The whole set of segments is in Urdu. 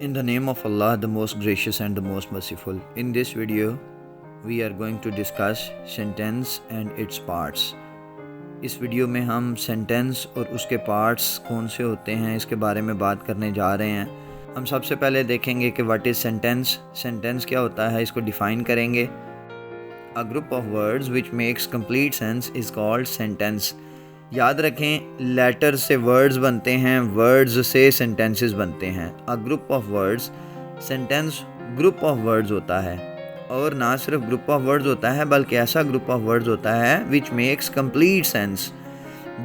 In the name of Allah, the most gracious and the most merciful. In this video, we are going to discuss sentence and its parts. اس ویڈیو میں ہم سینٹنس اور اس کے پارٹس کون سے ہوتے ہیں اس کے بارے میں بات کرنے جا رہے ہیں. ہم سب سے پہلے دیکھیں گے کہ واٹ از سینٹنس. سینٹنس کیا ہوتا ہے اس کو ڈیفائن کریں گے. A group of words which makes complete sense is called sentence. یاد رکھیں لیٹر سے ورڈز بنتے ہیں, ورڈز سے سینٹنسز بنتے ہیں. A group of words, sentence group of words ہوتا ہے, اور نہ صرف گروپ آف ورڈز ہوتا ہے بلکہ ایسا گروپ آف ورڈز ہوتا ہے which makes complete sense,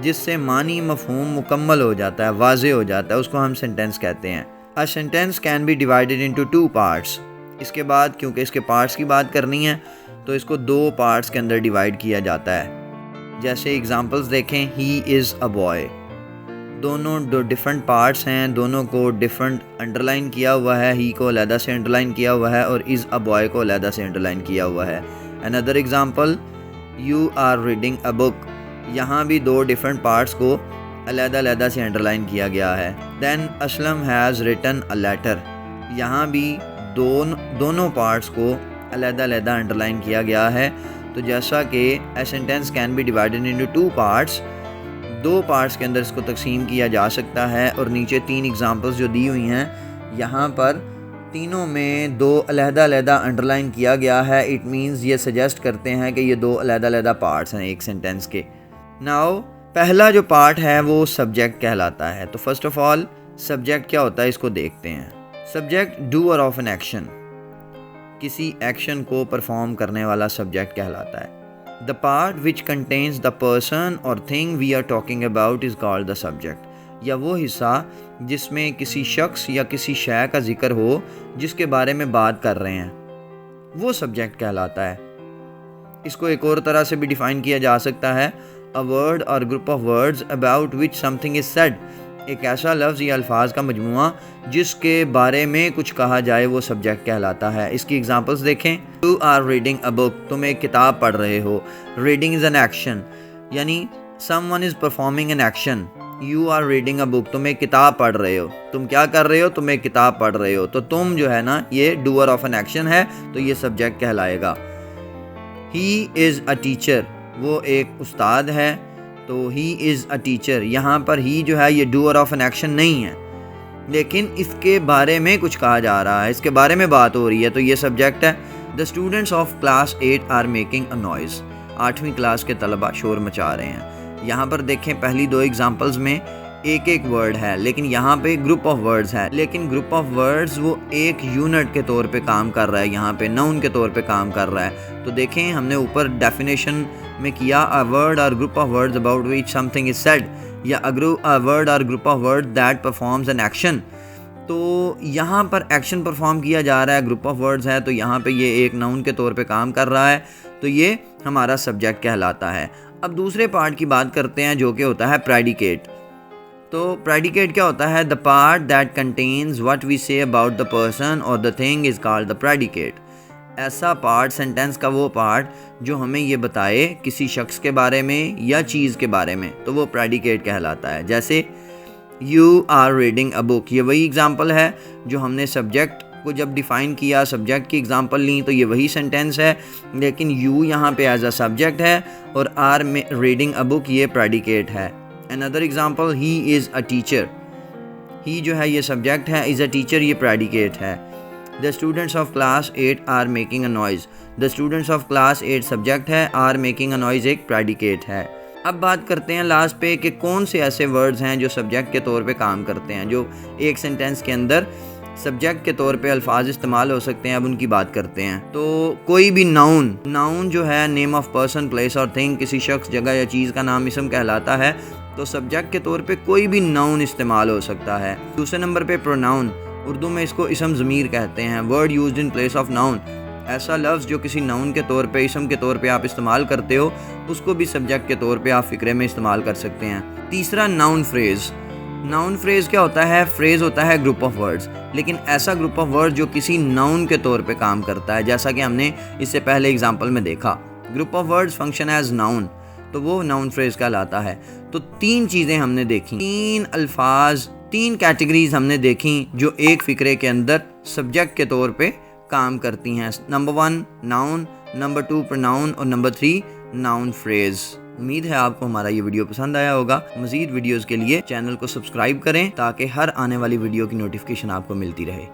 جس سے معنی مفہوم مکمل ہو جاتا ہے, واضح ہو جاتا ہے, اس کو ہم سینٹنس کہتے ہیں. A sentence can be divided into two parts. اس کے بعد کیونکہ اس کے پارٹس کی بات کرنی ہے تو اس کو دو پارٹس کے اندر ڈیوائڈ کیا جاتا ہے. جیسے اگزامپلس دیکھیں, ہی از اے بوائے. دونوں دو ڈفرنٹ پارٹس ہیں, دونوں کو ڈفرنٹ انڈرلائن کیا ہوا ہے. ہی کو علیحدہ سے انڈرلائن کیا ہوا ہے اور از اے بوائے کو علیحدہ سے انڈرلائن کیا ہوا ہے. اندر ایگزامپل, یو آر ریڈنگ اے بک. یہاں بھی دو ڈفرنٹ پارٹس کو علیحدہ علیحدہ سے انڈرلائن کیا گیا ہے. Then Aslam has written a letter. یہاں بھی دونوں پارٹس کو علیحدہ علیحدہ انڈرلائن کیا گیا ہے. تو جیسا کہ a sentence can be divided into two parts, دو پارٹس کے اندر اس کو تقسیم کیا جا سکتا ہے. اور نیچے تین ایگزامپلس جو دی ہوئی ہیں یہاں پر تینوں میں دو علیحدہ علیحدہ انڈرلائن کیا گیا ہے. اٹ مینز یہ سجیسٹ کرتے ہیں کہ یہ دو علیحدہ علیحدہ پارٹس ہیں ایک سینٹینس کے. ناؤ پہلا جو پارٹ ہے وہ سبجیکٹ کہلاتا ہے. تو فرسٹ آف آل سبجیکٹ کیا ہوتا ہے اس کو دیکھتے ہیں. Subject doer of an action, کسی ایکشن کو پرفارم کرنے والا سبجیکٹ کہلاتا ہے. The part which contains the person or thing we are talking about is called the subject. یا وہ حصہ جس میں کسی شخص یا کسی شے کا ذکر ہو جس کے بارے میں بات کر رہے ہیں, وہ سبجیکٹ کہلاتا ہے. اس کو ایک اور طرح سے بھی ڈیفائن کیا جا سکتا ہے, a word or group of words about which something is said. ایک ایسا لفظ یا الفاظ کا مجموعہ جس کے بارے میں کچھ کہا جائے وہ سبجیکٹ کہلاتا ہے. اس کی ایگزامپلس دیکھیں. You are reading a book. تم ایک کتاب پڑھ رہے ہو. Reading is an action, یعنی someone is performing an action. You are reading a book. تم ایک کتاب پڑھ رہے ہو. تم کیا کر رہے ہو؟ تم ایک کتاب پڑھ رہے ہو. تو تم جو ہے نا یہ doer of an action ہے تو یہ سبجیکٹ کہلائے گا. He is a teacher. وہ ایک استاد ہے تو he is a teacher. یہاں پر he جو ہے یہ doer of an action نہیں ہے, لیکن اس کے بارے میں کچھ کہا جا رہا ہے, اس کے بارے میں بات ہو رہی ہے تو یہ سبجیکٹ ہے. The students of class 8 are making a noise. 8ویں کلاس کے طلبہ شور مچا رہے ہیں. یہاں پر دیکھیں پہلی دو ایگزامپلز میں ایک ایک ورڈ ہے, لیکن یہاں پہ گروپ آف ورڈز ہے, لیکن گروپ آف ورڈز وہ ایک یونٹ کے طور پہ کام کر رہا ہے, یہاں پہ ناؤن کے طور پہ کام کر رہا ہے. تو دیکھیں ہم نے اوپر ڈیفینیشن میں کیا a word or group of words about which something is said, یا a word or group of words that performs an action. تو یہاں پر ایکشن پرفارم کیا جا رہا ہے, گروپ آف ورڈز ہے تو یہاں پہ یہ ایک ناؤن کے طور پہ کام کر رہا ہے, تو یہ ہمارا سبجیکٹ کہلاتا ہے. اب دوسرے پارٹ کی بات کرتے ہیں جو کہ ہوتا ہے پریڈیکیٹ. تو پریڈیکیٹ کیا ہوتا ہے؟ the part that contains what we say about the person or the thing is called the predicate. ایسا پارٹ سینٹینس کا وہ پارٹ جو ہمیں یہ بتائے کسی شخص کے بارے میں یا چیز کے بارے میں, تو وہ پریڈیکیٹ کہلاتا ہے. جیسے یو آر ریڈنگ اے بک, یہ وہی ایگزامپل ہے جو ہم نے سبجیکٹ کو جب ڈیفائن کیا, سبجیکٹ کی ایگزامپل لیں تو یہ وہی سینٹینس ہے, لیکن یو یہاں پہ ایز اے سبجیکٹ ہے اور آر میں ریڈنگ اے بک یہ پریڈیکیٹ ہے. اندر example, he is a teacher. ہی جو ہے یہ سبجیکٹ ہے, از اے ٹیچر یہ پریڈیکیٹ ہے. The students of class 8 are making a noise. The students of class 8 subject ہے, are making a noise ایک پریڈیکیٹ ہے. اب بات کرتے ہیں لاسٹ پہ کہ کون سے ایسے ورڈز ہیں جو سبجیکٹ کے طور پہ کام کرتے ہیں, جو ایک سینٹینس کے اندر سبجیکٹ کے طور پہ الفاظ استعمال ہو سکتے ہیں. اب ان کی بات کرتے ہیں. تو کوئی بھی ناؤن جو ہے نیم آف پرسن, پلیس اور تھنگ, کسی شخص, جگہ یا چیز کا نام اسم کہلاتا ہے. تو سبجیکٹ کے طور پہ کوئی بھی ناؤن استعمال ہو سکتا ہے. دوسرے نمبر پہ پروناؤن, اردو میں اس کو اسم ضمیر کہتے ہیں. Word used in place of noun, ایسا لفظ جو کسی ناؤن کے طور پہ, اسم کے طور پہ آپ استعمال کرتے ہو, اس کو بھی سبجیکٹ کے طور پہ آپ فقرے میں استعمال کر سکتے ہیں. تیسرا ناؤن فریز. ناؤن فریز کیا ہوتا ہے؟ فریز ہوتا ہے گروپ آف ورڈز, لیکن ایسا گروپ آف ورڈ جو کسی ناؤن کے طور پہ کام کرتا ہے, جیسا کہ ہم نے اس سے پہلے ایگزامپل میں دیکھا. Group of words function as noun, تو وہ ناؤن فریز کہلاتا ہے. تو تین چیزیں ہم نے دیکھی, تین الفاظ 3 کیٹیگریز ہم نے دیکھی جو ایک فقرے کے اندر سبجیکٹ کے طور پہ کام کرتی ہیں. نمبر 1 ناؤن، نمبر 2 پروناؤن اور نمبر 3 ناؤن فریز. امید ہے آپ کو ہمارا یہ ویڈیو پسند آیا ہوگا. مزید ویڈیوز کے لیے چینل کو سبسکرائب کریں تاکہ ہر آنے والی ویڈیو کی نوٹیفیکیشن آپ کو ملتی رہے.